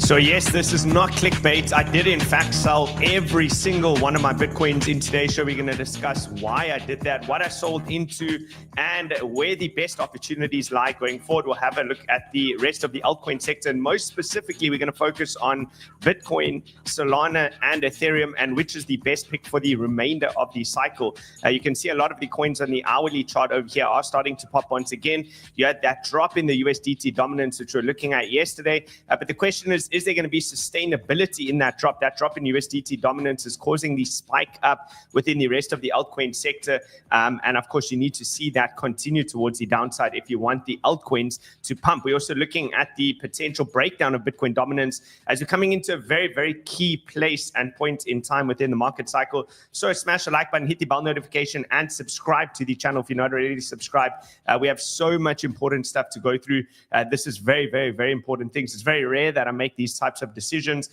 So yes, this is not clickbait. I did in fact sell every single one of my Bitcoins in today's show. We're going to discuss why I did that, what I sold into, and where the best opportunities lie going forward. We'll have a look at the rest of the altcoin sector, and most specifically, we're going to focus on Bitcoin, Solana, and Ethereum, and which is the best pick for the remainder of the cycle. You can see a lot of the coins on the hourly chart over here are starting to pop once again. You had that drop in the USDT dominance, which we were looking at yesterday, but the question is there going to be sustainability in that drop? That drop in USDT dominance is causing the spike up within the rest of the altcoin sector. And of course, you need to see that continue towards the downside if you want the altcoins to pump. We're also looking at the potential breakdown of Bitcoin dominance as we're coming into a very, very key place and point in time within the market cycle. So smash the like button, hit the bell notification, and subscribe to the channel if you're not already subscribed. We have so much important stuff to go through. This is very, very, very important things. It's very rare that I make these types of decisions.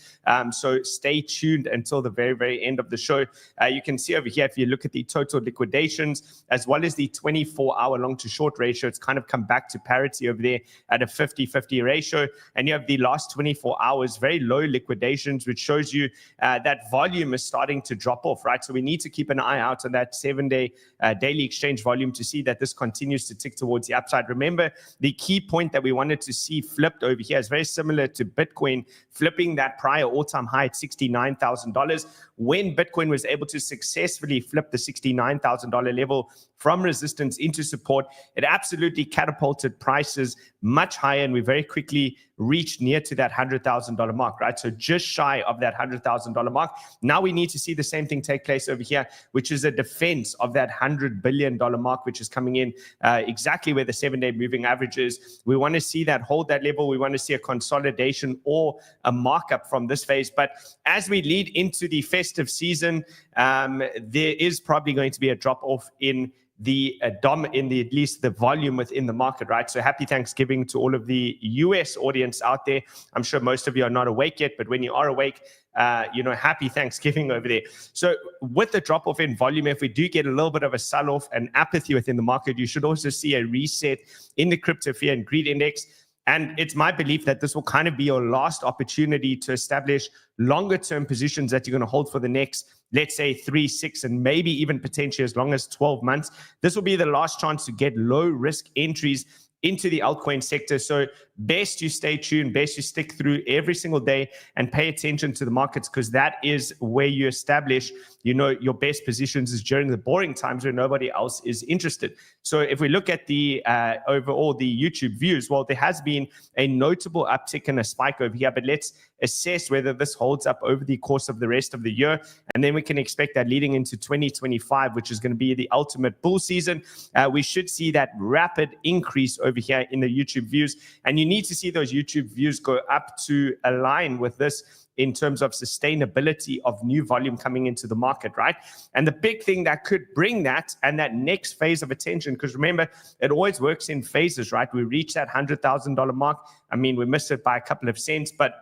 So stay tuned until the very, very end of the show. You can see over here, if you look at the total liquidations, as well as the 24-hour long to short ratio, it's kind of come back to parity over there at a 50-50 ratio. And you have the last 24 hours, very low liquidations, which shows you that volume is starting to drop off, right? So we need to keep an eye out on that 7-day daily exchange volume to see that this continues to tick towards the upside. Remember, the key point that we wanted to see flipped over here is very similar to Bitcoin flipping that prior all-time high at $69,000. When Bitcoin was able to successfully flip the $69,000 level from resistance into support, it absolutely catapulted prices much higher, and we very quickly reached near to that $100,000 mark, right? So just shy of that $100,000 mark. Now we need to see the same thing take place over here, which is a defense of that $100 billion mark, which is coming in exactly where the 7-day moving average is. We want to see that hold that level. We want to see a consolidation or a markup from this phase. But as we lead into the festive season, there is probably going to be a drop off in the at least the volume within the market, right? So happy Thanksgiving to all of the US audience out there. I'm sure most of you are not awake yet, but when you are awake, happy Thanksgiving over there. So with the drop off in volume, if we do get a little bit of a sell off and apathy within the market, you should also see a reset in the crypto fear and greed index. And it's my belief that this will kind of be your last opportunity to establish longer term positions that you're going to hold for the next, let's say 3, 6, and maybe even potentially as long as 12 months. This will be the last chance to get low risk entries into the altcoin sector. So best you stay tuned, best you stick through every single day and pay attention to the markets, because that is where you establish, your best positions is during the boring times where nobody else is interested. So if we look at the overall the YouTube views, well, there has been a notable uptick and a spike over here, but let's assess whether this holds up over the course of the rest of the year. And then we can expect that leading into 2025, which is going to be the ultimate bull season. We should see that rapid increase over here in the YouTube views. And you need to see those YouTube views go up to align with this in terms of sustainability of new volume coming into the market, right? And the big thing that could bring that and that next phase of attention, because remember, it always works in phases, right? We reach that $100,000 mark. I mean, we missed it by a couple of cents, but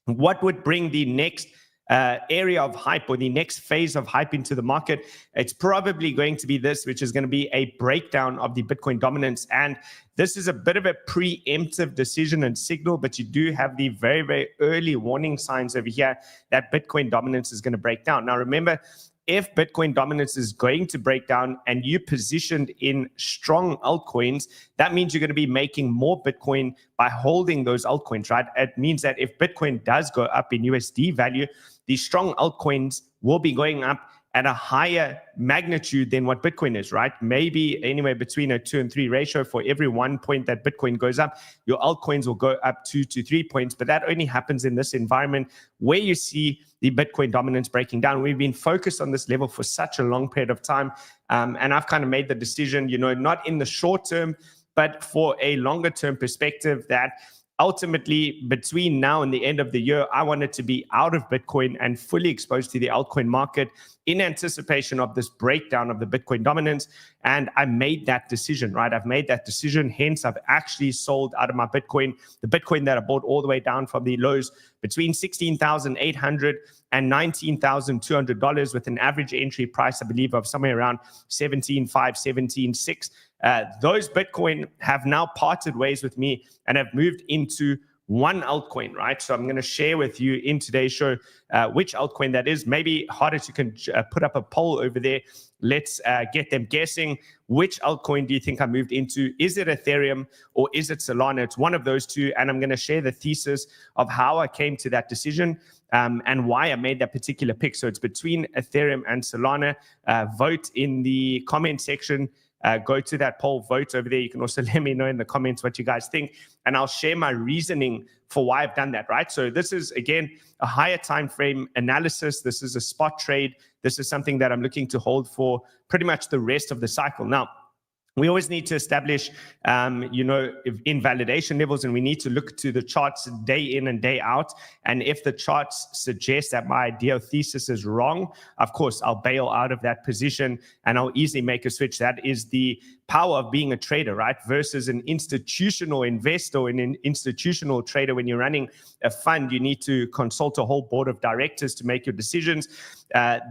what would bring the next area of hype or the next phase of hype into the market? It's probably going to be this, which is going to be a breakdown of the Bitcoin dominance. And this is a bit of a preemptive decision and signal, but you do have the very, very early warning signs over here that Bitcoin dominance is going to break down. Now, remember, if Bitcoin dominance is going to break down and you positioned in strong altcoins, that means you're going to be making more Bitcoin by holding those altcoins, right? It means that if Bitcoin does go up in USD value, the strong altcoins will be going up at a higher magnitude than what Bitcoin is, right? Maybe anywhere between a 2 and 3 ratio. For every 1 point that Bitcoin goes up, your altcoins will go up 2 to 3 points. But that only happens in this environment where you see the Bitcoin dominance breaking down. We've been focused on this level for such a long period of time. And I've kind of made the decision, not in the short term, but for a longer term perspective, that ultimately, between now and the end of the year, I wanted to be out of Bitcoin and fully exposed to the altcoin market in anticipation of this breakdown of the Bitcoin dominance. And I made that decision, right? I've made that decision. Hence, I've actually sold out of my Bitcoin, the Bitcoin that I bought all the way down from the lows between $16,800 and $19,200 with an average entry price, I believe, of somewhere around 17.5, 17.6. Those Bitcoin have now parted ways with me and have moved into one altcoin, right? So I'm going to share with you in today's show which altcoin that is. Maybe Hdit, you can put up a poll over there. Let's get them guessing. Which altcoin do you think I moved into? Is it Ethereum or is it Solana? It's one of those two. And I'm going to share the thesis of how I came to that decision and why I made that particular pick. So it's between Ethereum and Solana. Vote in the comment section. Go to that poll, vote over there. You can also let me know in the comments what you guys think, and I'll share my reasoning for why I've done that, right? So this is, again, a higher time frame analysis. This is a spot trade. This is something that I'm looking to hold for pretty much the rest of the cycle. Now, we always need to establish, invalidation levels, and we need to look to the charts day in and day out. And if the charts suggest that my ideal thesis is wrong, of course, I'll bail out of that position and I'll easily make a switch. That is the power of being a trader, right? Versus an institutional investor and an institutional trader. When you're running a fund, you need to consult a whole board of directors to make your decisions.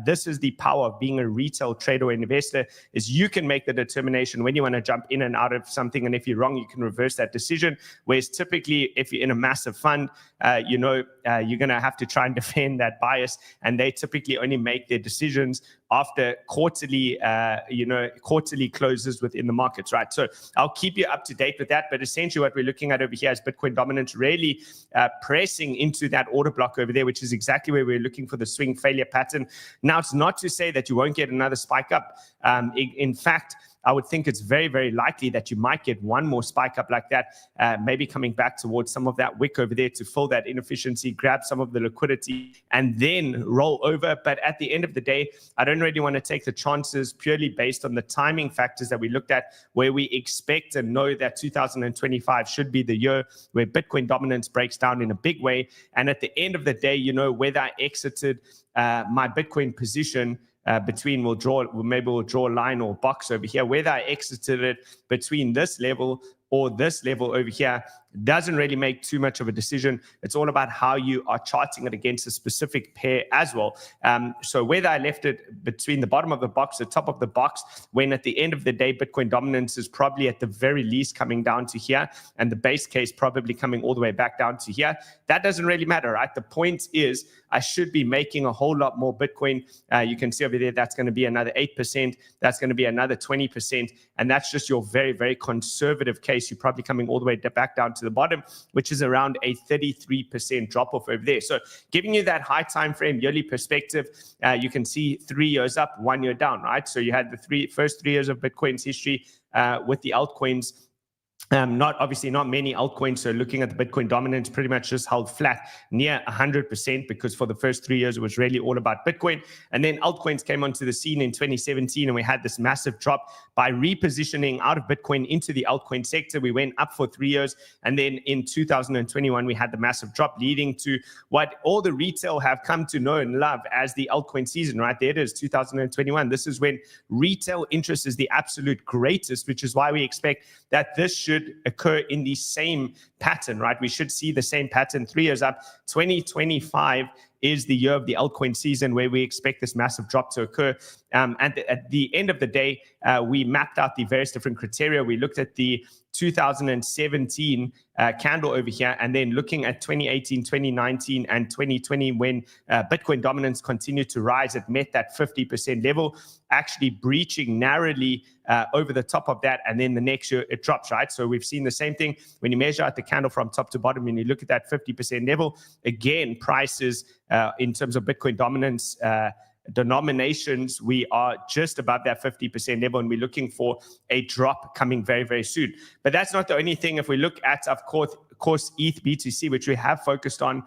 This is the power of being a retail trader or investor, is you can make the determination when you want to jump in and out of something. And if you're wrong, you can reverse that decision. Whereas typically, if you're in a massive fund, you're going to have to try and defend that bias. And they typically only make their decisions after quarterly closes within the markets, right? So I'll keep you up to date with that. But essentially what we're looking at over here is Bitcoin dominance really pressing into that order block over there, which is exactly where we're looking for the swing failure pattern. Now, it's not to say that you won't get another spike up. In fact, I would think it's very, very likely that you might get one more spike up like that, maybe coming back towards some of that wick over there to fill that inefficiency, grab some of the liquidity, and then roll over. But at the end of the day, I don't really want to take the chances purely based on the timing factors that we looked at, where we expect and know that 2025 should be the year where Bitcoin dominance breaks down in a big way. And at the end of the day, whether I exited my Bitcoin position between, we'll draw a line or box over here, whether I exited it between this level or this level over here doesn't really make too much of a decision. It's all about how you are charting it against a specific pair as well. So whether I left it between the bottom of the box, the top of the box, when at the end of the day, Bitcoin dominance is probably at the very least coming down to here, and the base case probably coming all the way back down to here, that doesn't really matter, right? The point is I should be making a whole lot more Bitcoin. You can see over there, that's going to be another 8%. That's going to be another 20%. And that's just your very, very conservative case. You're probably coming all the way back down to the bottom, which is around a 33% drop off over there. So giving you that high time frame yearly perspective, you can see 3 years up, 1 year down, right? So you had the first 3 years of Bitcoin's history with the altcoins. Not many altcoins. So looking at the Bitcoin dominance, pretty much just held flat near 100%, because for the first 3 years, it was really all about Bitcoin. And then altcoins came onto the scene in 2017, and we had this massive drop by repositioning out of Bitcoin into the altcoin sector. We went up for 3 years. And then in 2021, we had the massive drop, leading to what all the retail have come to know and love as the altcoin season, right? There it is, 2021. This is when retail interest is the absolute greatest, which is why we expect that this should occur in the same pattern, right? We should see the same pattern 3 years up. 2025 is the year of the altcoin season where we expect this massive drop to occur. And at the end of the day, we mapped out the various different criteria. We looked at the 2017 candle over here, and then looking at 2018, 2019, and 2020, when Bitcoin dominance continued to rise, it met that 50% level, actually breaching narrowly over the top of that, and then the next year it drops, right? So we've seen the same thing when you measure out the candle from top to bottom, and you look at that 50% level. Again, prices in terms of Bitcoin dominance denominations, we are just above that 50% level, and we're looking for a drop coming very, very soon. But that's not the only thing. If we look at, of course, ETH BTC, which we have focused on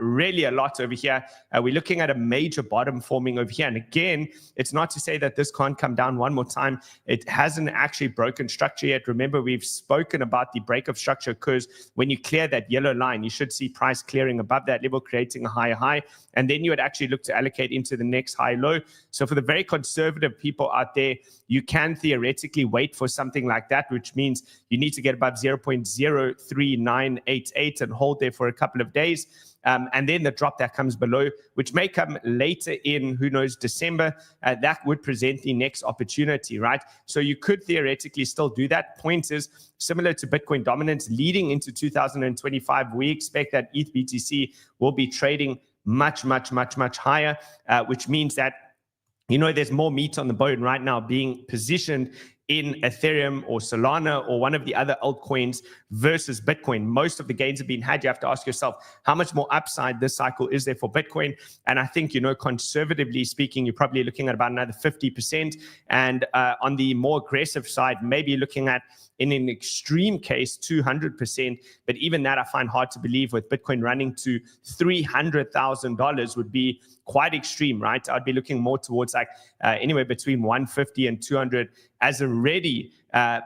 really a lot over here, we're looking at a major bottom forming over here. And again, it's not to say that this can't come down one more time. It hasn't actually broken structure yet. Remember, we've spoken about the break of structure occurs when you clear that yellow line. You should see price clearing above that level, creating a higher high, and then you would actually look to allocate into the next high low. So for the very conservative people out there, you can theoretically wait for something like that, which means you need to get above 0.039 0.988 and hold there for a couple of days. And then the drop that comes below, which may come later in, who knows, December, that would present the next opportunity, right? So you could theoretically still do that. Point is, similar to Bitcoin dominance leading into 2025, we expect that ETH BTC will be trading much higher, which means that, you know, there's more meat on the bone right now being positioned in Ethereum or Solana or one of the other altcoins versus Bitcoin. Most of the gains have been had. You have to ask yourself, how much more upside this cycle is there for Bitcoin? And I think, you know, conservatively speaking, you're probably looking at about another 50%. And on the more aggressive side, maybe looking at, in an extreme case, 200%. But even that I find hard to believe, with Bitcoin running to $300,000 would be quite extreme, right? I'd be looking more towards like anywhere between 150 and 200 as already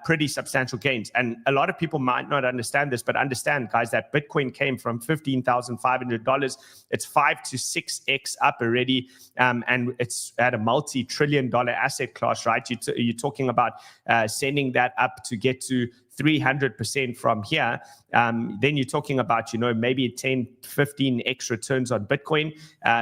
pretty substantial gains. And a lot of people might not understand this, but understand, guys, that Bitcoin came from $15,500. It's 5 to 6x up already, and it's at a multi-trillion-dollar asset class, right? You're talking about sending that up to get to 300% from here. Then you're talking about, you know, maybe 10, 15x returns on Bitcoin.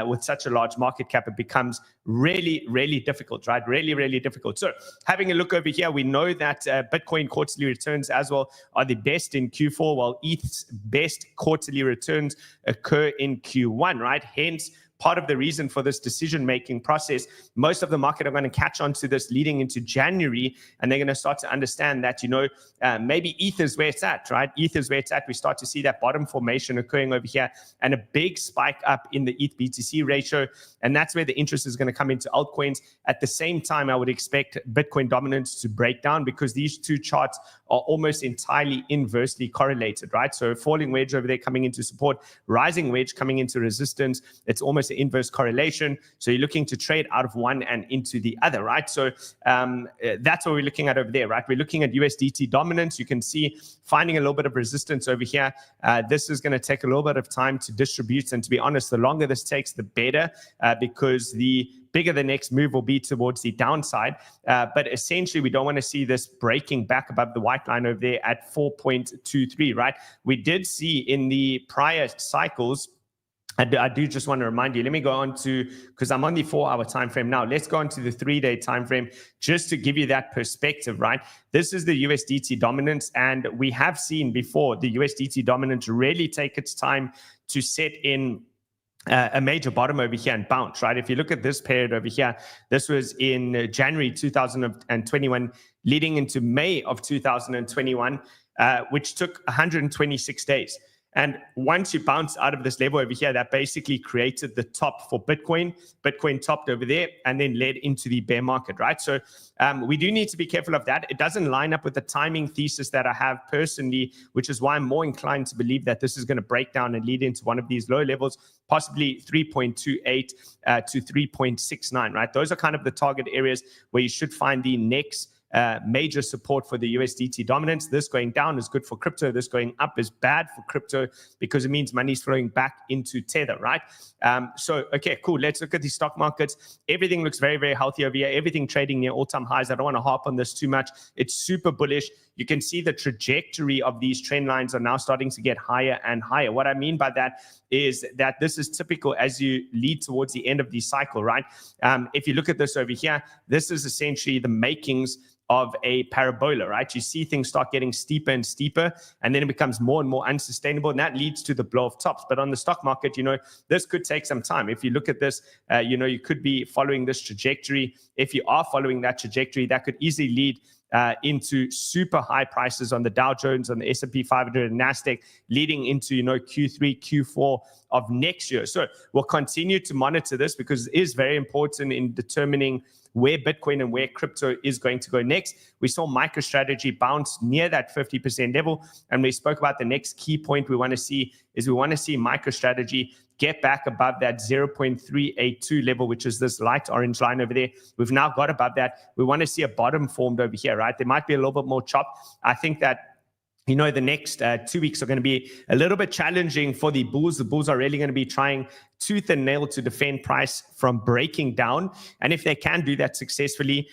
With such a large market cap, it becomes really difficult, right? Really difficult. So having a look over here, we know that Bitcoin quarterly returns as well are the best in Q4, while ETH's best quarterly returns occur in Q1, right? Hence, part of the reason for this decision-making process, most of the market are going to catch on to this leading into January, and they're going to start to understand that, you know, maybe ETH is where it's at, right? ETH is where it's at. We start to see that bottom formation occurring over here and a big spike up in the ETH BTC ratio, and that's where the interest is going to come into altcoins. At the same time, I would expect Bitcoin dominance to break down, because these two charts are almost entirely inversely correlated, right? So falling wedge over there coming into support, rising wedge coming into resistance. It's almost an inverse correlation. So you're looking to trade out of one and into the other, right? So that's what we're looking at over there, right? We're looking at USDT dominance. You can see finding a little bit of resistance over here. This is going to take a little bit of time to distribute. And to be honest, the longer this takes, the better, because the bigger the next move will be towards the downside. But essentially, we don't want to see this breaking back above the white line over there at 4.23, right? We did see in the prior cycles, I do just want to remind you, let me go on to, because I'm on the 4-hour time frame now. Let's go on to the 3-day time frame just to give you that perspective, right? This is the USDT dominance, and we have seen before the USDT dominance really take its time to set in a major bottom over here and bounce, right? If you look at this period over here, this was in January 2021, leading into May of 2021, which took 126 days. And once you bounce out of this level over here, that basically created the top for Bitcoin. Bitcoin topped over there and then led into the bear market, right? So we do need to be careful of that. It doesn't line up with the timing thesis that I have personally, which is why I'm more inclined to believe that this is going to break down and lead into one of these low levels, possibly 3.28 to 3.69, right? Those are kind of the target areas where you should find the next major support for the USDT dominance. This going down is good for crypto. This going up is bad for crypto, because it means money's flowing back into Tether, right? So, okay, cool. Let's look at the stock markets. Everything looks very healthy over here. Everything trading near all-time highs. I don't want to harp on this too much. It's super bullish. You can see the trajectory of these trend lines are now starting to get higher and higher. What I mean by that is that this is typical as you lead towards the end of the cycle, right? If you look at this over here, this is essentially the makings of a parabola, right? You see things start getting steeper and steeper, and then it becomes more and more unsustainable, and that leads to the blow of tops. But on the stock market, you know, this could take some time. If you look at this, you know, you could be following this trajectory. If you are following that trajectory, that could easily lead into super high prices on the Dow Jones, on the S&P 500 and NASDAQ, leading into, you know, Q3, Q4 of next year. So we'll continue to monitor this, because it is very important in determining where Bitcoin and where crypto is going to go next. We saw MicroStrategy bounce near that 50% level, and we spoke about the next key point we want to see is we want to see MicroStrategy get back above that 0.382 level, which is this light orange line over there. We've now got above that. We want to see a bottom formed over here, right? There might be a little bit more chop. I think that, you know, the next 2 weeks are going to be a little bit challenging for the bulls. The bulls are really going to be trying tooth and nail to defend price from breaking down. And if they can do that successfully,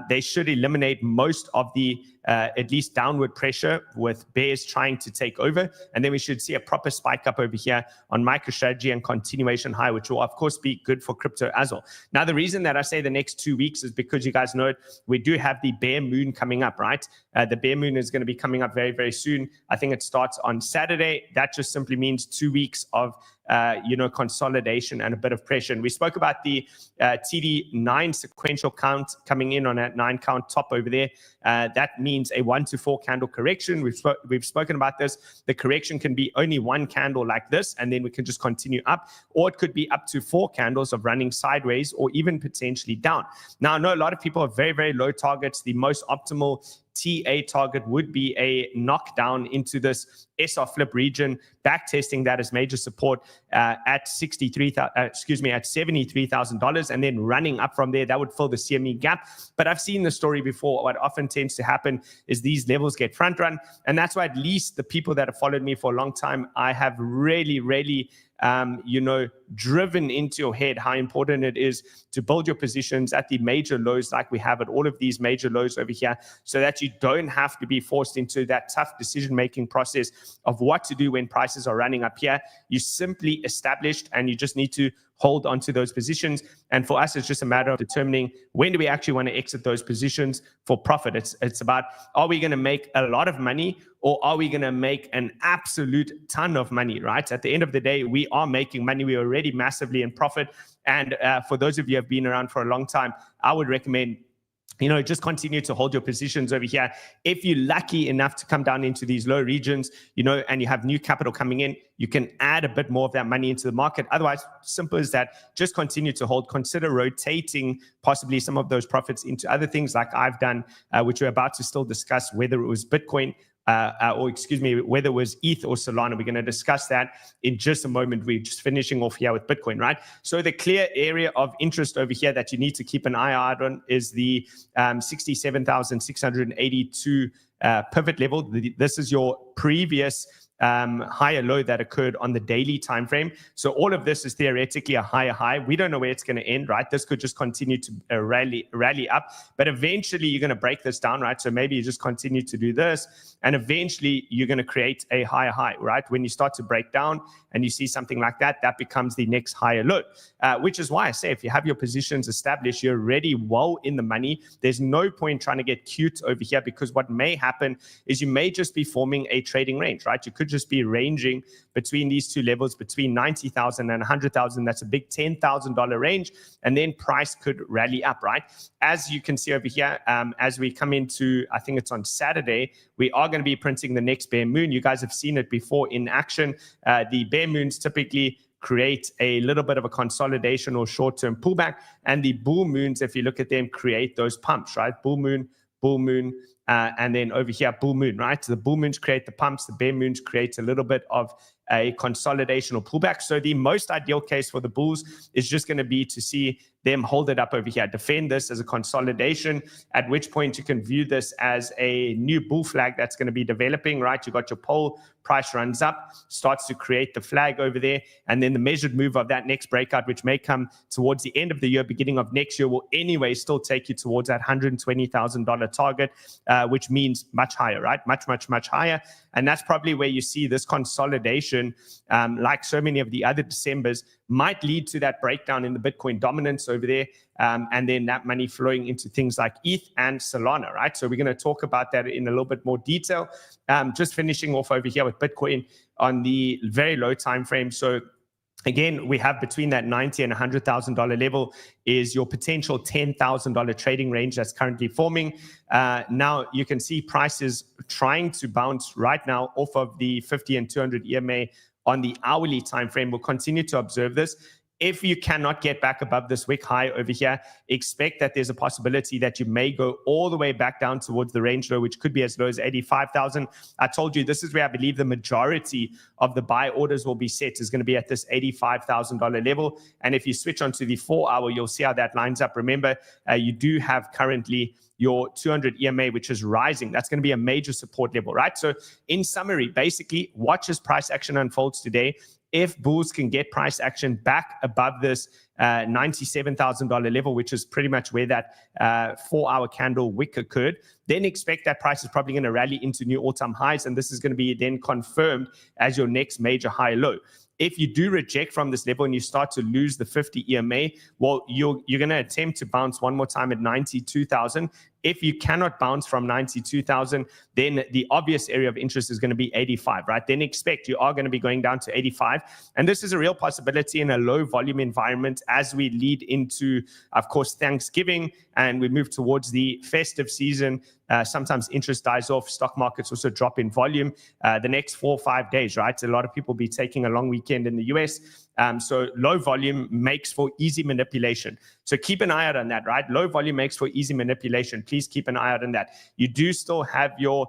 they should eliminate most of the at least downward pressure with bears trying to take over. And then we should see a proper spike up over here on MicroStrategy and continuation high, which will of course be good for crypto as well. Now, the reason that I say the next 2 weeks is because you guys know it, we do have the bear moon coming up, right? The bear moon is going to be coming up very, very soon. I think it starts on Saturday. That just simply means 2 weeks of consolidation and a bit of pressure. And we spoke about the TD9 sequential count coming in on that 9 count top over there. That means a 1 to 4 candle correction. We've spoken about this. The correction can be only 1 candle like this, and then we can just continue up, or it could be up to 4 candles of running sideways or even potentially down. Now, I know a lot of people have very, very low targets. The most optimal TA target would be a knockdown into this SR flip region, back testing that as major support at $73,000, and then running up from there. That would fill the CME gap. But I've seen the story before. What often tends to happen is these levels get front run, and that's why at least the people that have followed me for a long time, I have really driven into your head how important it is to build your positions at the major lows like we have at all of these major lows over here, so that you don't have to be forced into that tough decision-making process of what to do when prices are running up here. You simply established, and you just need to hold onto those positions. And for us, it's just a matter of determining when do we actually want to exit those positions for profit. It's about, are we going to make a lot of money, or are we going to make an absolute ton of money, right? At the end of the day, we are making money. We are already massively in profit. And for those of you who have been around for a long time, I would recommend just continue to hold your positions over here. If you're lucky enough to come down into these low regions, and you have new capital coming in, you can add a bit more of that money into the market. Otherwise, simple as that, just continue to hold. Consider rotating possibly some of those profits into other things like I've done, which we're about to still discuss, whether it was Bitcoin, whether it was ETH or Solana. We're going to discuss that in just a moment. We're just finishing off here with Bitcoin, right? So the clear area of interest over here that you need to keep an eye out on is the 67,682 pivot level. This is your previous higher low that occurred on the daily time frame. So all of this is theoretically a higher high. We don't know where it's going to end, right? This could just continue to rally up, but eventually you're going to break this down, right? So maybe you just continue to do this, and eventually you're going to create a higher high, right? When you start to break down and you see something like that, that becomes the next higher low, which is why I say if you have your positions established, you're already well in the money. There's no point trying to get cute over here, because what may happen is you may just be forming a trading range, right? You could just be ranging between these two levels, between 90,000 and 100,000. That's a big $10,000 range, and then price could rally up, right? As you can see over here, as we come into, I think it's on Saturday, we are going to be printing the next bear moon. You guys have seen it before in action. The bear moons typically create a little bit of a consolidation or short-term pullback, and the bull moons, if you look at them, create those pumps, right? Bull moon, and then over here, bull moon, right? So the bull moons create the pumps, the bear moons create a little bit of a consolidation or pullback. So the most ideal case for the bulls is just going to be to see them hold it up over here, defend this as a consolidation, at which point you can view this as a new bull flag that's going to be developing, right? You got your pole, price runs up, starts to create the flag over there, and then the measured move of that next breakout, which may come towards the end of the year, beginning of next year, will anyway still take you towards that $120,000 target, which means much higher, right? Much higher. And that's probably where you see this consolidation, like so many of the other Decembers, might lead to that breakdown in the Bitcoin dominance over there, and then that money flowing into things like ETH and Solana, right? So we're going to talk about that in a little bit more detail. Just finishing off over here with Bitcoin on the very low time frame. So again, we have between that $90,000 and $100,000 level is your potential $10,000 trading range that's currently forming. Now you can see prices trying to bounce right now off of the 50 and 200 EMA on the hourly time frame. We'll continue to observe this. If you cannot get back above this wick high over here, expect that there's a possibility that you may go all the way back down towards the range low, which could be as low as 85,000. I told you this is where I believe the majority of the buy orders will be set, is going to be at this $85,000 level. And if you switch onto the 4 hour, you'll see how that lines up. Remember, you do have currently your 200 EMA, which is rising. That's going to be a major support level, right? So in summary, basically, watch as price action unfolds today. if bulls can get price action back above this $97,000 level, which is pretty much where that 4-hour candle wick occurred, then expect that price is probably going to rally into new all-time highs, and this is going to be then confirmed as your next major high low. If you do reject from this level and you start to lose the 50 EMA, well, you're going to attempt to bounce one more time at 92,000. If you cannot bounce from 92,000, then the obvious area of interest is going to be 85, right? Then expect you are going to be going down to 85. And this is a real possibility in a low volume environment as we lead into, of course, Thanksgiving and we move towards the festive season. Sometimes interest dies off. Stock markets also drop in volume the next 4 or 5 days, right? A lot of people be taking a long weekend in the US. So low volume makes for easy manipulation. So keep an eye out on that, right? Low volume makes for easy manipulation. Please keep an eye out on that. You do still have your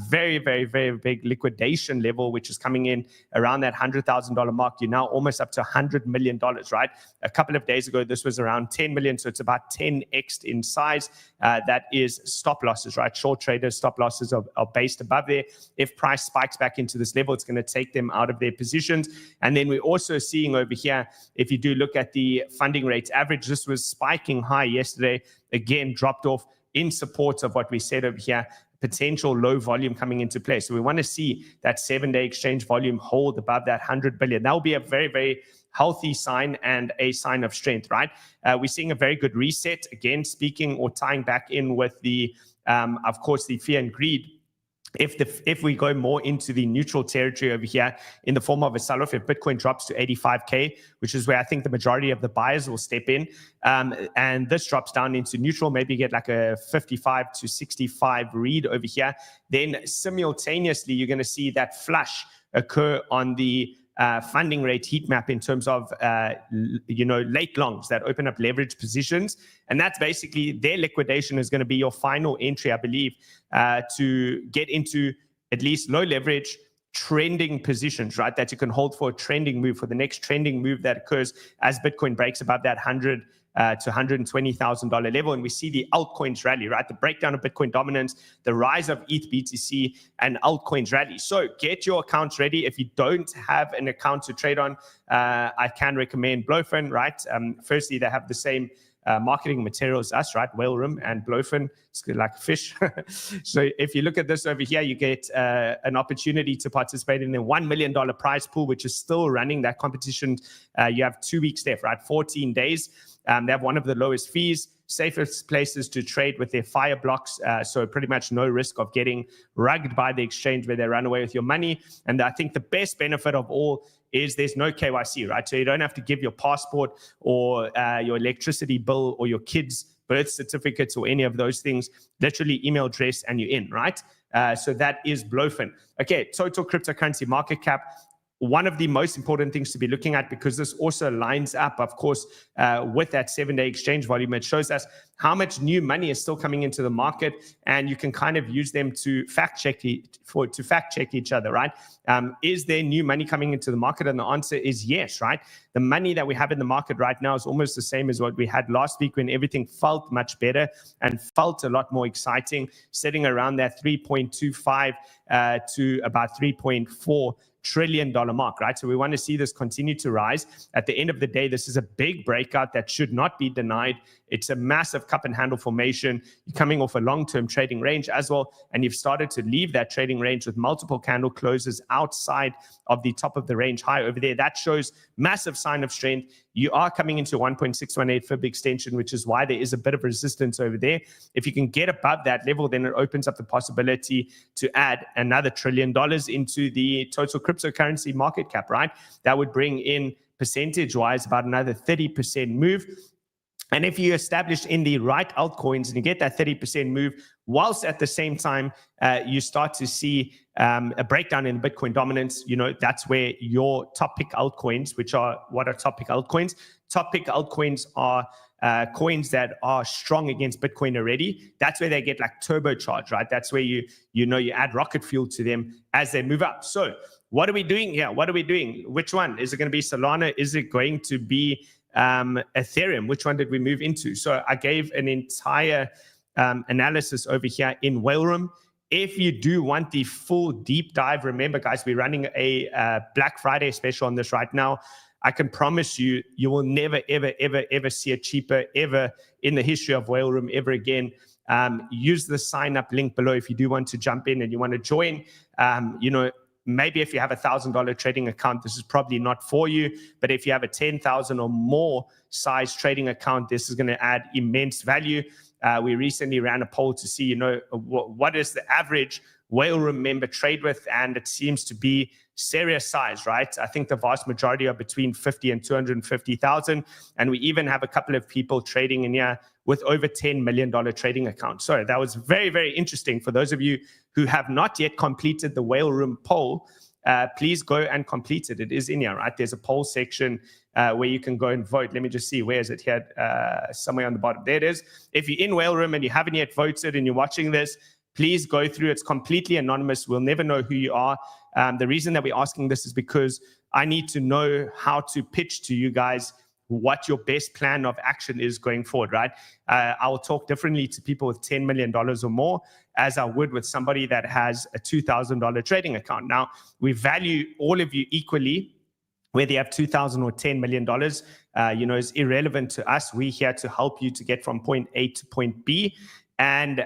very, very, very big liquidation level, which is coming in around that $100,000 mark. You're now almost up to $100 million, right? A couple of days ago, this was around 10 million. So it's about 10x in size. That is stop losses, right? Short traders, stop losses are based above there. If price spikes back into this level, it's going to take them out of their positions. And then we're also seeing over here, if you do look at the funding rates average, this was spiking high yesterday, again, dropped off in support of what we said over here, potential low volume coming into play. So we want to see that 7-day exchange volume hold above that 100 billion. That will be a very, very healthy sign and a sign of strength, right? We're seeing a very good reset, again, speaking or tying back in with the, of course, the fear and greed. If we go more into the neutral territory over here in the form of a sell-off, if Bitcoin drops to 85K, which is where I think the majority of the buyers will step in, and this drops down into neutral, maybe get like a 55 to 65 read over here, then simultaneously you're going to see that flush occur on the funding rate heat map in terms of, late longs that open up leverage positions. And that's basically their liquidation is going to be your final entry, I believe, to get into at least low leverage trending positions, right? That you can hold for a trending move, for the next trending move that occurs as Bitcoin breaks above that 100 to $120,000 level. And we see the altcoins rally, right? The breakdown of Bitcoin dominance, the rise of ETH, BTC, and altcoins rally. So get your accounts ready. If you don't have an account to trade on, I can recommend Blowfin, right? Firstly, they have the same marketing materials as us, right? Whale and Blowfin, it's like fish. So if you look at this over here, you get an opportunity to participate in a $1 million prize pool, which is still running. That competition, you have 2 weeks left, right? 14 days. They have one of the lowest fees, safest places to trade with their fire blocks. So pretty much no risk of getting rugged by the exchange where they run away with your money. And I think the best benefit of all is there's no KYC, right? So you don't have to give your passport or your electricity bill or your kids' birth certificates or any of those things. Literally email address and you're in, right? So that is Blowfin. Okay, total cryptocurrency market cap. One of the most important things to be looking at, because this also lines up, of course, with that 7-day exchange volume. It shows us how much new money is still coming into the market, and you can kind of use them to fact check each other, right? Is there new money coming into the market? And the answer is yes, right? The money that we have in the market right now is almost the same as what we had last week, when everything felt much better and felt a lot more exciting, sitting around that 3.25 to about 3.4 trillion dollar mark, right? So we want to see this continue to rise. At the end of the day, this is a big breakout that should not be denied. It's a massive cup and handle formation. You're coming off a long-term trading range as well, and you've started to leave that trading range with multiple candle closes outside of the top of the range high over there. That shows massive sign of strength. You are coming into 1.618 fib extension, which is why there is a bit of resistance over there. If you can get above that level, then it opens up the possibility to add another $1 trillion into the total cryptocurrency market cap, right? That would bring in, percentage-wise, about another 30% move. And if you establish in the right altcoins and you get that 30% move, whilst at the same time you start to see a breakdown in Bitcoin dominance, that's where your top pick altcoins, what are top pick altcoins? Top pick altcoins are coins that are strong against Bitcoin already. That's where they get like turbocharged, right? That's where you add rocket fuel to them as they move up. So what are we doing here? What are we doing? Which one? Is it going to be Solana? Is it going to be Ethereum? Which one did we move into? So I gave an entire analysis over here in Whale Room. If you do want the full deep dive, remember, guys, we're running a Black Friday special on this right now. I can promise you, you will never, ever, ever, ever see it cheaper ever in the history of Whale Room ever again. Use the sign up link below if you do want to jump in and you want to join. You know, maybe if you have $1,000 trading account, this is probably not for you. But if you have a 10,000 or more size trading account, this is going to add immense value. We recently ran a poll to see, you know, what is the average Whale Room member trade with, and it seems to be serious size, right? I think the vast majority are between 50 and 250,000, and we even have a couple of people trading in here with over $10 million trading accounts. So that was very, very interesting. For those of you who have not yet completed the Whale Room poll, please go and complete it. It is in here, right? There's a poll section where you can go and vote. Let me just see, where is it here? Somewhere on the bottom. There it is. If you're in Whale Room and you haven't yet voted and you're watching this, please go through. It's completely anonymous. We'll never know who you are. The reason that we're asking this is because I need to know how to pitch to you guys what your best plan of action is going forward, right? I will talk differently to people with $10 million or more as I would with somebody that has a $2,000 trading account. Now, we value all of you equally, whether you have $2,000 or $10 million, you know, is irrelevant to us. We're here to help you to get from point A to point B. And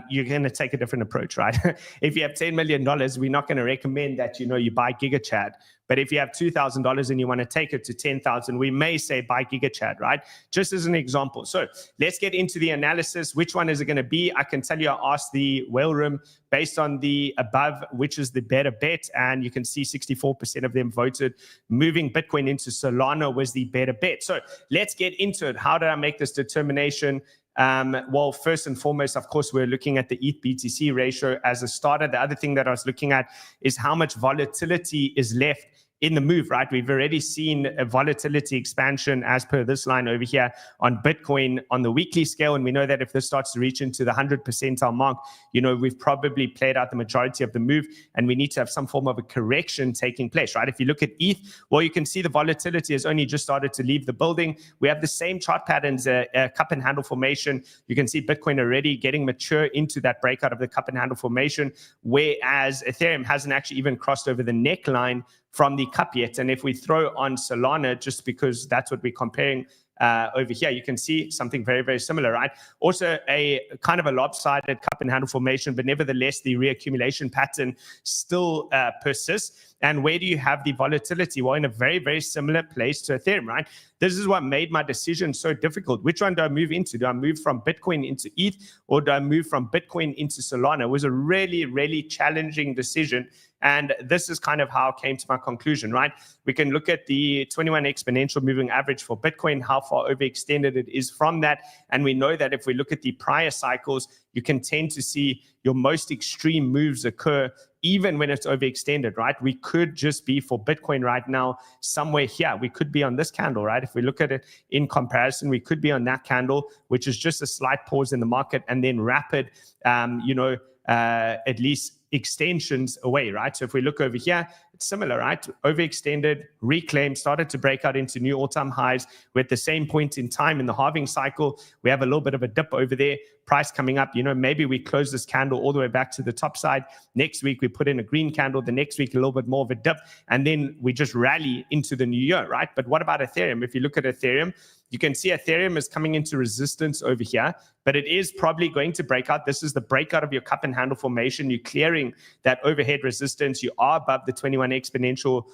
you're going to take a different approach, right? If you have $10 million, we're not going to recommend that, you know, you buy GigaChad. But if you have $2,000 and you want to take it to 10,000, we may say buy GigaChad, right? Just as an example. So let's get into the analysis. Which one is it going to be? I can tell you, I asked the Whale Room based on the above, which is the better bet. And you can see 64% of them voted moving Bitcoin into Solana was the better bet. So let's get into it. How did I make this determination? Well, first and foremost, of course, we're looking at the ETH BTC ratio as a starter. The other thing that I was looking at is how much volatility is left in the move, right? We've already seen a volatility expansion as per this line over here on Bitcoin on the weekly scale. And we know that if this starts to reach into the 100 percentile mark, you know, we've probably played out the majority of the move and we need to have some form of a correction taking place, right? If you look at ETH, well, you can see the volatility has only just started to leave the building. We have the same chart patterns, cup and handle formation. You can see Bitcoin already getting mature into that breakout of the cup and handle formation, whereas Ethereum hasn't actually even crossed over the neckline from the cup yet. And if we throw on Solana, just because that's what we're comparing over here, you can see something very, very similar, right? Also a kind of a lopsided cup and handle formation, but nevertheless, the reaccumulation pattern still persists. And where do you have the volatility? Well, in a very, very similar place to Ethereum, right? This is what made my decision so difficult. Which one do I move into? Do I move from Bitcoin into ETH or do I move from Bitcoin into Solana? It was a really, really challenging decision. And this is kind of how I came to my conclusion, right? We can look at the 21 exponential moving average for Bitcoin, how far overextended it is from that. And we know that if we look at the prior cycles, you can tend to see your most extreme moves occur even when it's overextended, right? We could just be for Bitcoin right now somewhere here. We could be on this candle, right? If we look at it in comparison, we could be on that candle, which is just a slight pause in the market and then rapid, at least extensions away, right? So if we look over here, it's similar, right? Overextended, reclaimed, started to break out into new all-time highs. We're at the same point in time in the halving cycle. We have a little bit of a dip over there, price coming up. You know, maybe we close this candle all the way back to the top side. Next week, we put in a green candle. The next week, a little bit more of a dip. And then we just rally into the new year, right? But what about Ethereum? If you look at Ethereum, you can see Ethereum is coming into resistance over here, but it is probably going to break out. This is the breakout of your cup and handle formation. You're clearing that overhead resistance. You are above the 21 exponential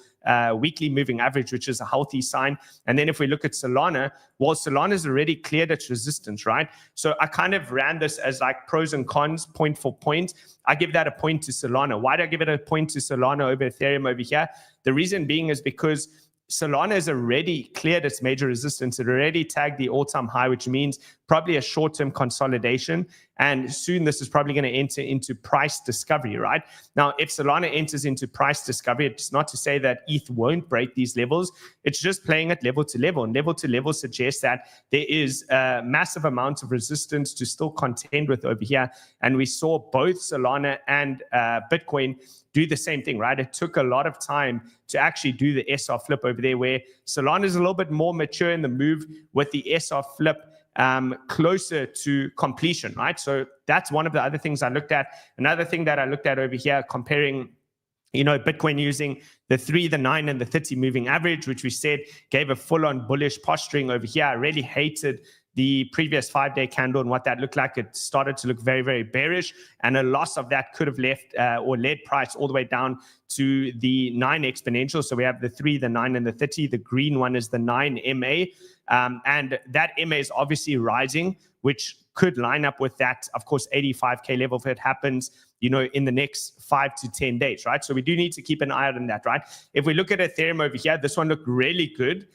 weekly moving average, which is a healthy sign. And then if we look at Solana, well, Solana's already cleared its resistance, right? So I kind of ran this as like pros and cons, point for point. I give that a point to Solana. Why do I give it a point to Solana over Ethereum over here? The reason being is because Solana has already cleared its major resistance. It already tagged the all-time high, which means probably a short-term consolidation. And soon this is probably going to enter into price discovery, right? Now, if Solana enters into price discovery, it's not to say that ETH won't break these levels. It's just playing at level to level. And level to level suggests that there is a massive amount of resistance to still contend with over here. And we saw both Solana and Bitcoin do the same thing, right? It took a lot of time to actually do the SR flip over there, where Solana is a little bit more mature in the move with the SR flip. closer to completion, right? So that's one of the other things I looked at. Another thing that I looked at over here, comparing Bitcoin using the 3, the 9, and the 30 moving average, which we said gave a full-on bullish posturing over here. I really hated the previous 5-day candle and what that looked like. It started to look very, very bearish, and a loss of that could have left or led price all the way down to the 9 exponential. So we have the 3, the 9, and the 30. The green one is the 9 MA, and that MA is obviously rising, which could line up with that, of course, 85K level if it happens, in the next 5 to 10 days, right? So we do need to keep an eye on that, right? If we look at Ethereum over here, this one looked really good.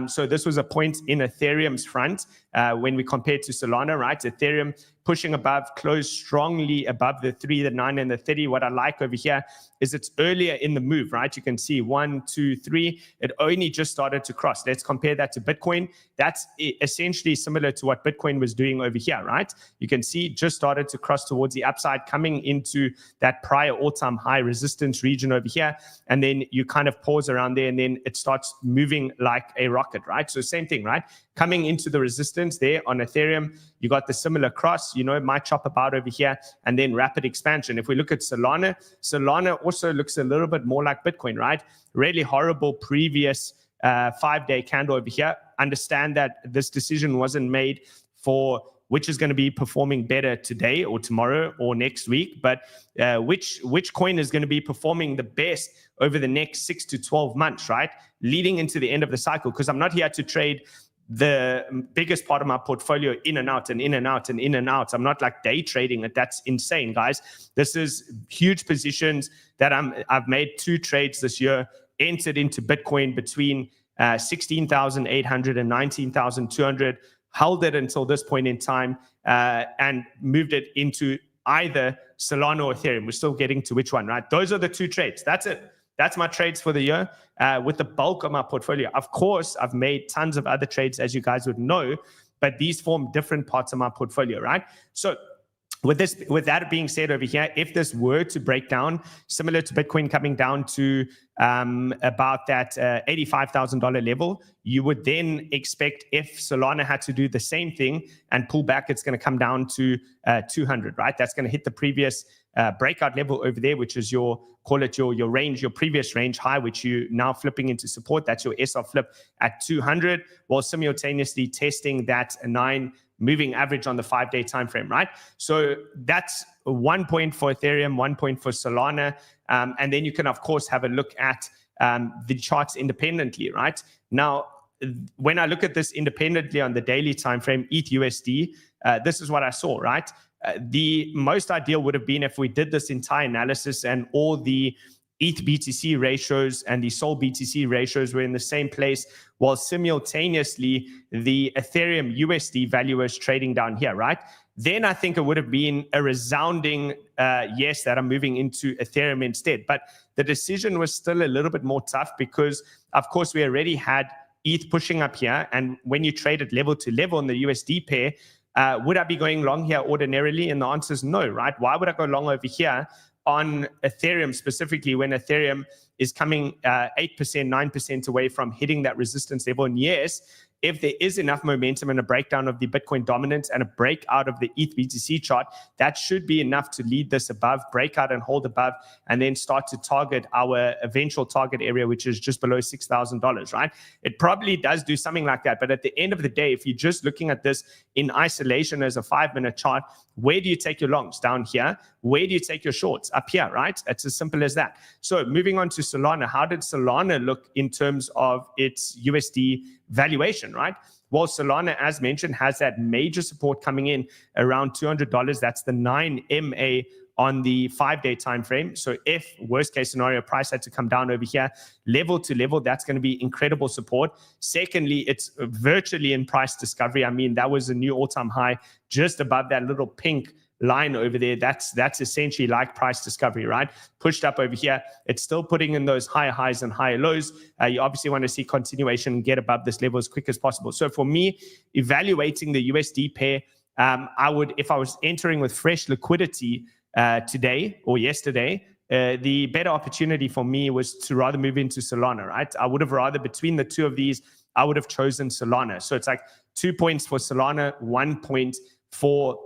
So this was a point in Ethereum's front when we compared to Solana, right? Ethereum pushing above, closed strongly above the 3, the 9, and the 30. What I like over here is it's earlier in the move, right? You can see 1, 2, 3. It only just started to cross. Let's compare that to Bitcoin. That's essentially similar to what Bitcoin was doing over here, right? You can see just started to cross towards the upside, coming into that prior all-time high resistance region over here. And then you kind of pause around there, and then it starts moving like a rocket, right? So same thing, right? Coming into the resistance there on Ethereum, you got the similar cross, it might chop about over here, and then rapid expansion. If we look at Solana, Solana also looks a little bit more like Bitcoin, right? Really horrible previous 5-day candle over here. Understand that this decision wasn't made for which is going to be performing better today or tomorrow or next week, but which coin is going to be performing the best over the next 6 to 12 months, right? Leading into the end of the cycle, because I'm not here to trade the biggest part of my portfolio in and out and in and out and in and out. I'm not like day trading it. That's insane, guys. This is huge positions that I've made 2 trades this year, entered into Bitcoin between 16,800 and 19,200, held it until this point in time, and moved it into either Solana or Ethereum. We're still getting to which one, right? Those are the 2 trades. That's it. That's my trades for the year, with the bulk of my portfolio. Of course, I've made tons of other trades, as you guys would know, but these form different parts of my portfolio, right? So with that being said over here, if this were to break down, similar to Bitcoin coming down to about that $85,000 level, you would then expect if Solana had to do the same thing and pull back, it's going to come down to 200, right? That's going to hit the previous breakout level over there, which is your range, your previous range high, which you now flipping into support. That's your SR flip at 200, while simultaneously testing that 9 moving average on the 5-day time frame, right? So that's 1 point for Ethereum, 1 point for Solana, and then you can of course have a look at the charts independently, right? Now, when I look at this independently on the daily time frame, ETH USD, this is what I saw, right? The most ideal would have been if we did this entire analysis and all the ETH BTC ratios and the SOL BTC ratios were in the same place, while simultaneously the Ethereum USD value was trading down here, right? Then I think it would have been a resounding yes that I'm moving into Ethereum instead. But the decision was still a little bit more tough because, of course, we already had ETH pushing up here. And when you trade it level to level in the USD pair, would I be going long here ordinarily? And the answer is no, right? Why would I go long over here on Ethereum specifically when Ethereum is coming 8%, 9% away from hitting that resistance level? And yes, if there is enough momentum and a breakdown of the Bitcoin dominance and a breakout of the ETH BTC chart, that should be enough to lead this above, breakout and hold above, and then start to target our eventual target area, which is just below $6,000, right? It probably does do something like that. But at the end of the day, if you're just looking at this in isolation as a 5-minute chart, where do you take your longs? Down here. Where do you take your shorts? Up here, right? It's as simple as that. So moving on to Solana, how did Solana look in terms of its USD valuation, right? Well, Solana, as mentioned, has that major support coming in around $200. That's the 9 MA on the 5-day time frame. So if worst case scenario price had to come down over here, level to level, that's going to be incredible support. Secondly, it's virtually in price discovery. I mean, that was a new all-time high just above that little pink line over there. That's essentially like price discovery, right? Pushed up over here. It's still putting in those higher highs and higher lows. You obviously want to see continuation and get above this level as quick as possible. So for me, evaluating the USD pair, I would, if I was entering with fresh liquidity today or yesterday, the better opportunity for me was to rather move into Solana, right? I would have rather, between the two of these, I would have chosen Solana. So it's like 2 points for Solana, 1 point for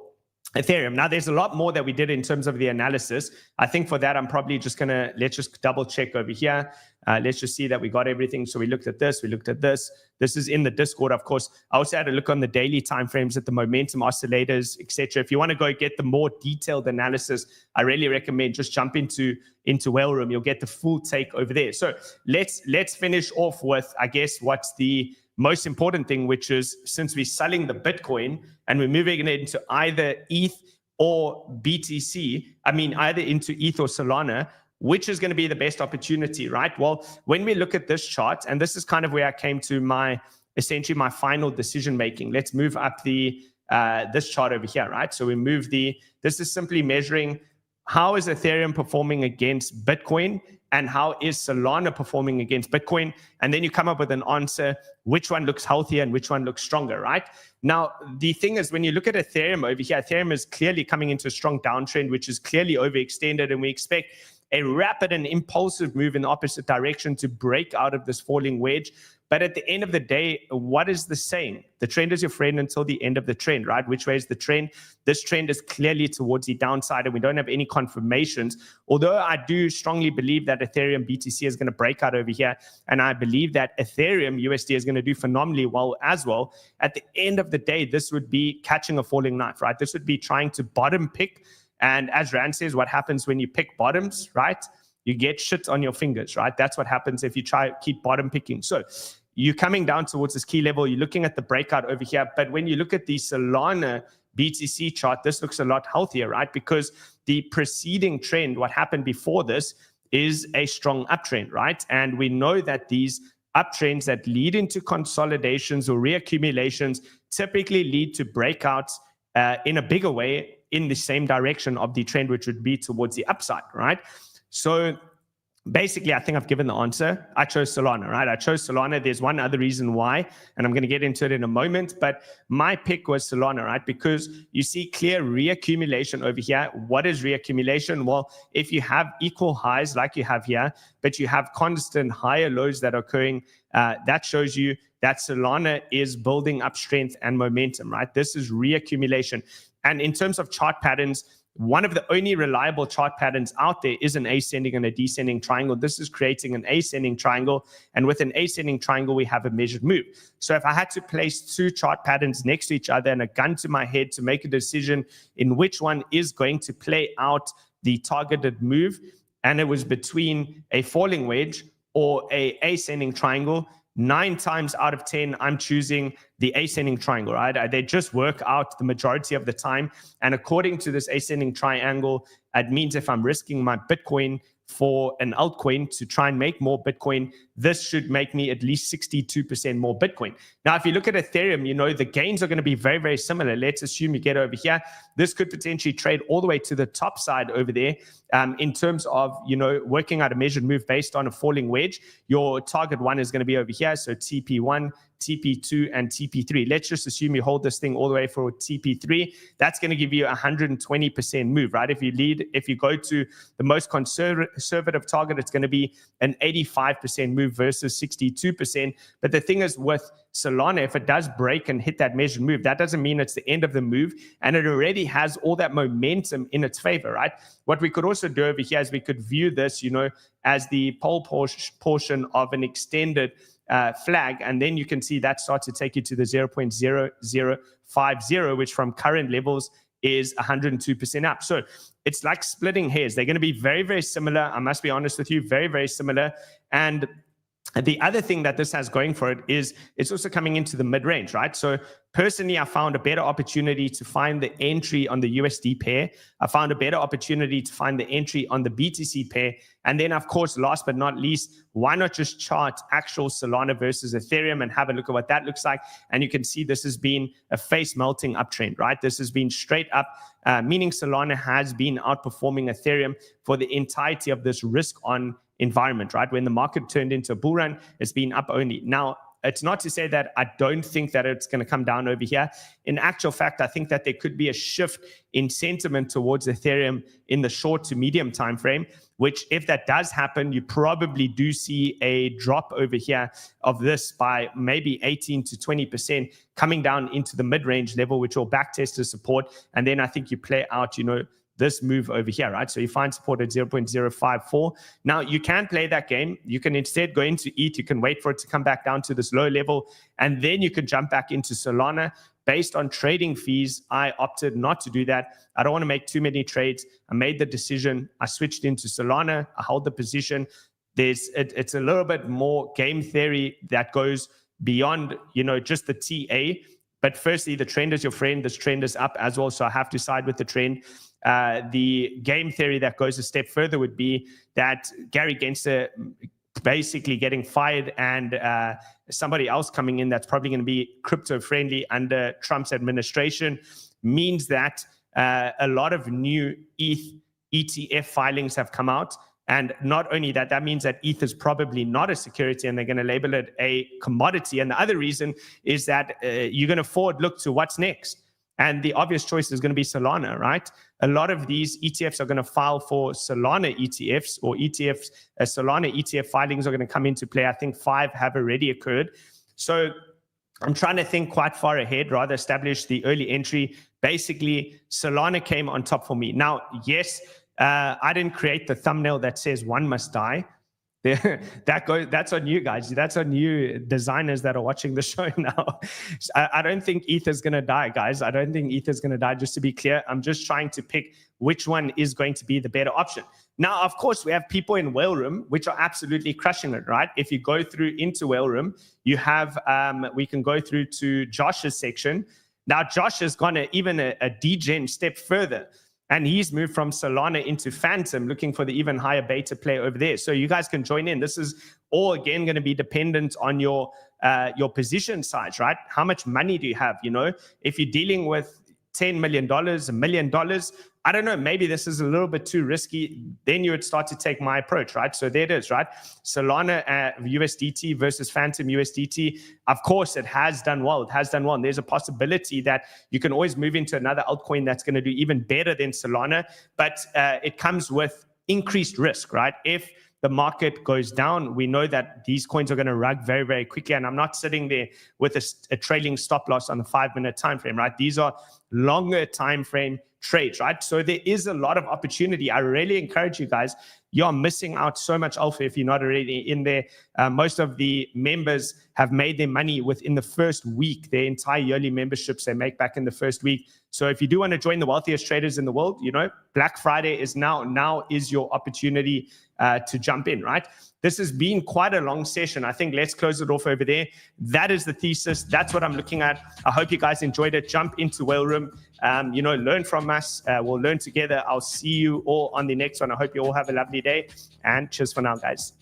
Ethereum. Now, there's a lot more that we did in terms of the analysis. I think for that, I'm probably just going to, let's just double check over here. Let's just see that we got everything. So we looked at this, we looked at this. This is in the Discord, of course. I also had a look on the daily timeframes at the momentum oscillators, etc. If you want to go get the more detailed analysis, I really recommend just jump into Whale Room. You'll get the full take over there. So let's finish off with, I guess, what's the most important thing, which is, since we're selling the Bitcoin and we're moving it into either ETH or BTC, either into ETH or Solana, which is going to be the best opportunity, right? Well, when we look at this chart, and this is kind of where I came to essentially my final decision making. Let's move up this chart over here, right? So we move this is simply measuring how is Ethereum performing against Bitcoin and how is Solana performing against Bitcoin? And then you come up with an answer, which one looks healthier and which one looks stronger, right? Now, the thing is, when you look at Ethereum over here, Ethereum is clearly coming into a strong downtrend, which is clearly overextended, and we expect a rapid and impulsive move in the opposite direction to break out of this falling wedge. But at the end of the day, what is the saying? The trend is your friend until the end of the trend, right? Which way is the trend? This trend is clearly towards the downside, and we don't have any confirmations. Although I do strongly believe that Ethereum BTC is going to break out over here, and I believe that Ethereum USD is going to do phenomenally well as well. At the end of the day, this would be catching a falling knife, right? This would be trying to bottom pick. And as Rand says, what happens when you pick bottoms, right? You get shit on your fingers, right? That's what happens if you try keep bottom picking. So you're coming down towards this key level. You're looking at the breakout over here. But when you look at the Solana BTC chart, this looks a lot healthier, right? Because the preceding trend, what happened before this, is a strong uptrend, right? And we know that these uptrends that lead into consolidations or reaccumulations typically lead to breakouts in a bigger way in the same direction of the trend, which would be towards the upside, right? So basically, I think I've given the answer. I chose Solana, right? I chose Solana. There's one other reason why, and I'm going to get into it in a moment, but my pick was Solana, right? Because you see clear reaccumulation over here. What is reaccumulation? Well, if you have equal highs like you have here, but you have constant higher lows that are occurring, that shows you that Solana is building up strength and momentum, right? This is reaccumulation. And in terms of chart patterns, one of the only reliable chart patterns out there is an ascending and a descending triangle. This is creating an ascending triangle. And with an ascending triangle, we have a measured move. So if I had to place two chart patterns next to each other and a gun to my head to make a decision in which one is going to play out the targeted move, and it was between a falling wedge or a ascending triangle, 9 times out of 10, I'm choosing the ascending triangle, right? They just work out the majority of the time. And according to this ascending triangle, it means if I'm risking my Bitcoin for an altcoin to try and make more Bitcoin, this should make me at least 62% more Bitcoin. Now, if you look at Ethereum, you know, the gains are going to be very, very similar. Let's assume you get over here. This could potentially trade all the way to the top side over there in terms of, you know, working out a measured move based on a falling wedge. Your target one is going to be over here. So TP1, TP2, and TP3. Let's just assume you hold this thing all the way for TP3. That's going to give you 120% move, right? If you go to the most conservative target, it's going to be an 85% move versus 62%. But the thing is with Solana, if it does break and hit that measured move, that doesn't mean it's the end of the move, and it already has all that momentum in its favor, right? What we could also do over here is we could view this, you know, as the pole portion of an extended flag, and then you can see that starts to take you to the 0.0050, which from current levels is 102% up. So it's like splitting hairs. They're going to be very, very similar. I must be honest with you, very, very similar. And the other thing that this has going for it is it's also coming into the mid-range, right? So personally, I found a better opportunity to find the entry on the USD pair. I found a better opportunity to find the entry on the BTC pair. And then, of course, last but not least, why not just chart actual Solana versus Ethereum and have a look at what that looks like? And you can see this has been a face melting uptrend, right? This has been straight up, meaning Solana has been outperforming Ethereum for the entirety of this risk on environment, right? When the market turned into a bull run, it's been up only. Now, it's not to say that I don't think that it's going to come down over here. In actual fact, I think that there could be a shift in sentiment towards Ethereum in the short to medium time frame, which if that does happen, you probably do see a drop over here of this by maybe 18 to 20% coming down into the mid-range level, which will backtest to support. And then I think you play out, this move over here, right? So you find support at 0.054. Now, you can play that game. You can instead go into ETH. You can wait for it to come back down to this low level, and then you can jump back into Solana. Based on trading fees, I opted not to do that. I don't want to make too many trades. I made the decision. I switched into Solana. I hold the position. It's a little bit more game theory that goes beyond, just the TA. But firstly, the trend is your friend. This trend is up as well, so I have to side with the trend. The game theory that goes a step further would be that 𝗕𝗫𝗕𝗬𝗕 basically getting fired and somebody else coming in that's probably going to be crypto friendly under Trump's administration means that a lot of new ETH ETF filings have come out. And not only that, that means that ETH is probably not a security and they're going to label it a commodity. And the other reason is that you're going to forward look to what's next. And the obvious choice is going to be Solana, right? A lot of these ETFs are going to file for Solana ETFs or ETFs. Solana ETF filings are going to come into play. I think 5 have already occurred. So I'm trying to think quite far ahead, rather establish the early entry. Basically, Solana came on top for me. Now, yes, I didn't create the thumbnail that says one must die. That's on you guys. That's on you designers that are watching the show now. I don't think ETH is going to die, guys. I don't think ETH is going to die. Just to be clear, I'm just trying to pick which one is going to be the better option. Now, of course, we have people in Whale Room, which are absolutely crushing it, right? If you go through into Whale Room, you have, we can go through to Josh's section. Now, Josh has gone even a degen step further. And he's moved from Solana into Phantom, looking for the even higher beta play over there. So you guys can join in. This is all, again, going to be dependent on your position size, right? How much money do you have? If you're dealing with $10 million, $1 million, I don't know, maybe this is a little bit too risky. Then you would start to take my approach, right? So there it is, right? Solana USDT versus Phantom USDT. Of course, it has done well. It has done well. And there's a possibility that you can always move into another altcoin that's going to do even better than Solana. But it comes with increased risk, right? If the market goes down, we know that these coins are going to rug very, very quickly. And I'm not sitting there with a trailing stop loss on the 5-minute time frame, right? These are longer time frame trades, right? So there is a lot of opportunity. I really encourage you guys. You're missing out so much alpha if you're not already in there. Most of the members have made their money within the first week. Their entire yearly memberships they make back in the first week. So if you do want to join the wealthiest traders in the world, Black Friday is now. Now is your opportunity to jump in, right? This has been quite a long session. I think let's close it off over there. That is the thesis. That's what I'm looking at. I hope you guys enjoyed it. Jump into Whale Room. Learn from us. We'll learn together. I'll see you all on the next one. I hope you all have a lovely day. And cheers for now, guys.